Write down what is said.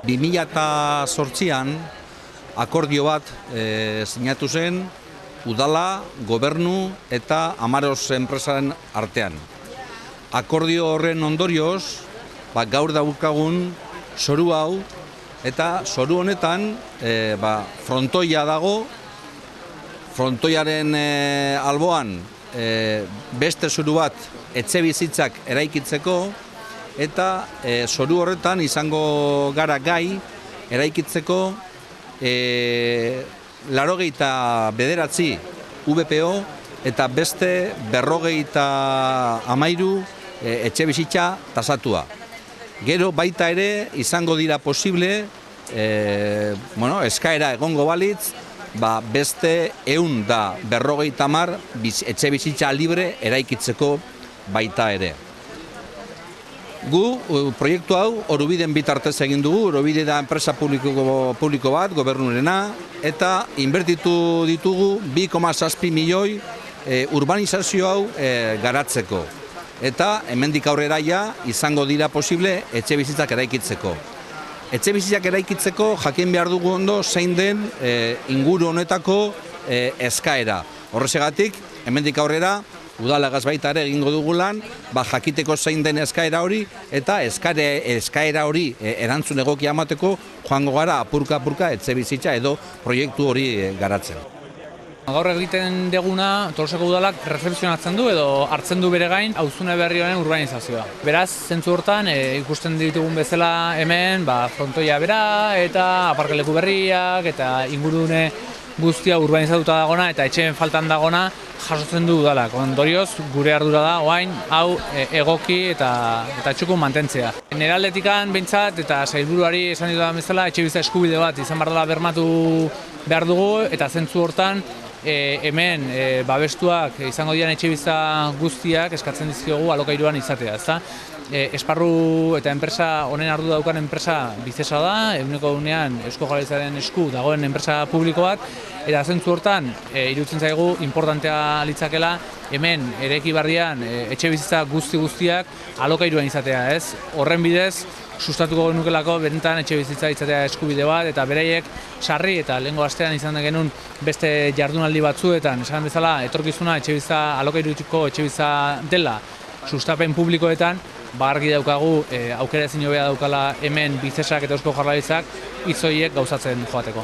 2008an akordio bat sinatu zen udala, gobernu eta Amaros enpresaren artean. Akordio horren ondorioz, gaur daukagun zoru hau, eta zoru honetan frontoia dago, frontoiaren alboan beste zoru bat etxebizitzak eraikitzeko, eta zoru horretan izango gara gai eraikitzeko 89 VPO eta beste 53 etxebizitza tasatua. Gero baita ere izango dira posible, eskaera egongo balitz, beste 150 etxebizitza libre eraikitzeko baita ere. Gu proiektu hau Orubiden bitartez egin dugu, Orubide da enpresa publiko bat, gobernurena, eta inbertitu ditugu 2,7 milioi urbanizazio hau garatzeko. Eta hemendik aurrera izango dira posible etxebizitzak eraikitzeko. Etxebizitzak eraikitzeko jakin behar dugu ondo zein den inguru honetako eskaera. Horrexegatik, hemendik aurrera, udalagaz baita ere egingo dugu lan, jakiteko zein den eskaera hori, eta eskaera hori erantzun egokia emateko joango gara apurka-apurka etxebizitza edo proiektu hori garatzen. Gaur egiten deguna Tolosako udalak errezepzionatzen du edo hartzen du bere gain auzune berri honen urbanizazioa. Beraz, zentzu hortan ikusten ditugun bezala hemen frontoia bera eta aparkaleku berriak eta ingurune guztia urbanizatuta dagona eta etxeen faltan dagona jasotzen du udalak. Ondorioz, gure ardura da orain hau egoki eta txukun mantentzea. Nire aldetikan behintzat eta sailburuari esan ditudan bezala etxebizitza eskubide bat izan behar dela bermatu behar dugu eta zentzu hortan hemen babestuak izango diren etxebizitza guztiak eskatzen dizkiogu alokairuan izatea, ezta? Esparru eta enpresa honen ardu daukan enpresa Bizesa da, ehuneko ehunean Eusko Jaurlaritzaren esku dagoen enpresa publiko bat, eta zentzu hortan iruditzen zaigu inportantea litzakela hemen eraiki barrian etxebizitza guztiak alokairuan izatea, ez? Horren bidez sustatuko genukelako benetan etxebizitza izatea eskubide bat eta beraiek sarri eta lehengo astean izan genuen beste jardunaldi batzuetan esan bezala etorkizuna etxebizitza alokairuko etxebizitza dela sustapen publikoetan argi daukagu aukera ezin hobea daukala hemen Bizesak eta Eusko Jaurlaritzak hitz horiek gauzatzen joateko.